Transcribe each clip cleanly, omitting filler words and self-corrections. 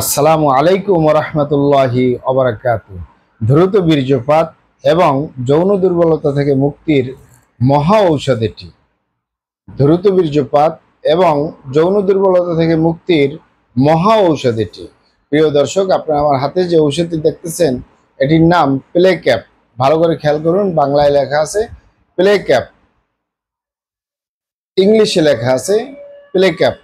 আসসালামু আলাইকুম রহমতুল্লাহি অবরাকাতু। দ্রুত বীর্যপাত এবং যৌন দুর্বলতা থেকে মুক্তির মহা ঔষধ এটি। দ্রুত বীর্যপাত এবং যৌন দুর্বলতা থেকে মুক্তির মহা ঔষধ এটি। প্রিয় দর্শক, আপনারা আমার হাতে যে ঔষধটি দেখতেছেন এটির নাম প্লে ক্যাপ। ভালো করে খেয়াল করুন, বাংলায় লেখা আছে প্লে ক্যাপ, ইংলিশে লেখা আছে প্লে ক্যাপ।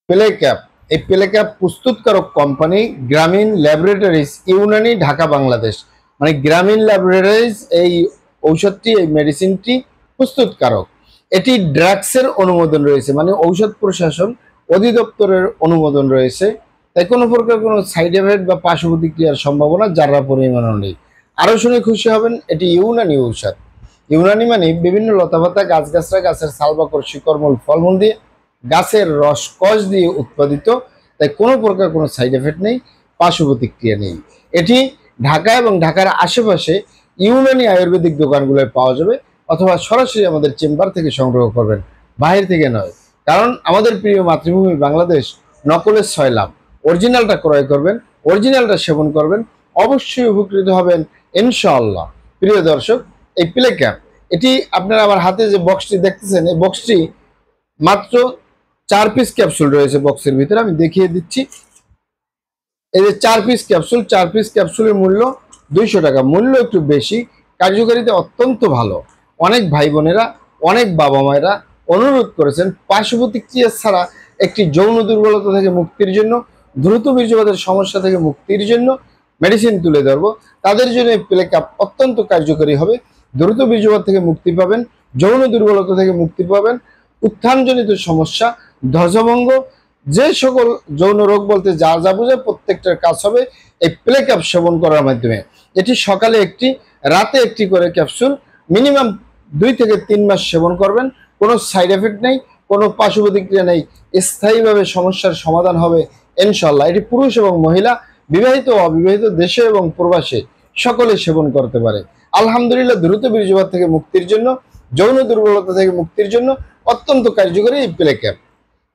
প্লে ক্যাপ, এই প্লে ক্যাপ প্রস্তুতকারক কোম্পানি গ্রামীণ ল্যাবরেটরিজ, ইউনানি, ঢাকা, বাংলাদেশ। মানে গ্রামীণ ল্যাবরেটরিজ এই ঔষধটি, এই মেডিসিনটি প্রস্তুতকারক। এটি ড্রাগসের অনুমোদন রয়েছে, মানে ঔষধ প্রশাসন অধিদপ্তরের অনুমোদন রয়েছে। তাই কোনো প্রকার কোনো সাইড এফেক্ট বা পার্শ্ব প্রতিক্রিয়ার সম্ভাবনা যারা পরিমাণও নেই। আরও শুনে খুশি হবেন, এটি ইউনানি ঔষধ। ইউনানি মানে বিভিন্ন লতাপাতা, গাছগাছরা, গাছের ছালবাকর, শিকড়মূল, ফলমূল দিয়ে, গাছের রস কষ দিয়ে উৎপাদিত। তাই কোনো প্রকার কোনো সাইড এফেক্ট নেই, পার্শ্ব প্রতিক্রিয়া নেই। এটি ঢাকা এবং ঢাকার আশেপাশে ইউনানি আয়ুর্বেদিক দোকানগুলোয় পাওয়া যাবে, অথবা সরাসরি আমাদের চেম্বার থেকে সংগ্রহ করবেন, বাহির থেকে নয়। কারণ আমাদের প্রিয় মাতৃভূমি বাংলাদেশ নকলের ছয় লাভ। অরিজিনালটা ক্রয় করবেন, অরিজিনালটা সেবন করবেন, অবশ্যই উপকৃত হবেন ইনশাআল্লাহ। প্রিয় দর্শক, এই প্লে ক্যাপ এটি আপনারা আমার হাতে যে বক্সটি দেখতেছেন, এই বক্সটি মাত্র 4 পিস ক্যাপসুল রয়েছে বক্সের ভিতরে। আমি দেখিয়ে দিচ্ছি। এই যে 4 পিস ক্যাপসুল, 4 পিস ক্যাপসুলের মূল্য 200 টাকা। মূল্য একটু বেশি, কার্যকারিতা অত্যন্ত ভালো। অনেক ভাই বোনেরা, অনেক বাবা মায়েরা অনুরোধ করেছেন পার্শ্ব প্রতিক্রিয়া ছাড়া একটি যৌন দুর্বলতা থেকে মুক্তির জন্য, দ্রুত বীর্যপাতের সমস্যা থেকে মুক্তির জন্য মেডিসিন তুলে ধরবো। তাদের জন্য এই প্লে ক্যাপ অত্যন্ত কার্যকরী হবে। দ্রুত বীর্যপাত থেকে মুক্তি পাবেন, যৌন দুর্বলতা থেকে মুক্তি পাবেন, উত্থানজনিত সমস্যা, ধ্বজভঙ্গ, যে সকল যৌন রোগ বলতে যা যা বোঝায় প্রত্যেকটার কাজ হবে এই প্লে ক্যাপ সেবন করার মাধ্যমে। এটি সকালে একটি, রাতে একটি করে ক্যাপসুল মিনিমাম 2 থেকে 3 মাস সেবন করবেন। কোনো সাইড এফেক্ট নেই, কোনো পার্শ্ব প্রতিক্রিয়া নেই, স্থায়ীভাবে সমস্যার সমাধান হবে ইনশাল্লাহ। এটি পুরুষ এবং মহিলা, বিবাহিত ও অবিবাহিত, দেশে এবং প্রবাসে সকলে সেবন করতে পারে। আলহামদুলিল্লাহ, দ্রুত বীর্যপাত থেকে মুক্তির জন্য, যৌন দুর্বলতা থেকে মুক্তির জন্য অত্যন্ত কার্যকরী এই প্লে ক্যাপ।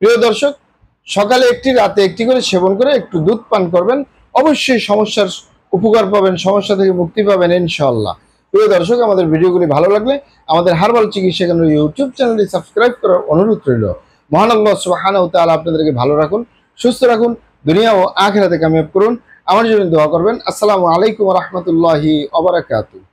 প্রিয় দর্শক, সকালে একটি, রাতে একটি করে সেবন করে একটু দুধ পান করবেন, অবশ্যই সমস্যার উপকার পাবেন, সমস্যা থেকে মুক্তি পাবেন ইনশাআল্লাহ। প্রিয় দর্শক, আমাদের ভিডিওগুলি ভালো লাগলে আমাদের হার্বাল চিকিৎসা কেন্দ্র ইউটিউব চ্যানেলটি সাবস্ক্রাইব করার অনুরোধ রইল। মহান আল্লাহ সুবহানাহু ওয়া তাআলা আপনাদেরকে ভালো রাখুন, সুস্থ রাখুন, দুনিয়া ও আখিরাতে কামিয়াব করুন। আমার জন্য দোয়া করবেন। আসসালামু আলাইকুম ওয়া রাহমাতুল্লাহি ওয়া বারাকাতুহু।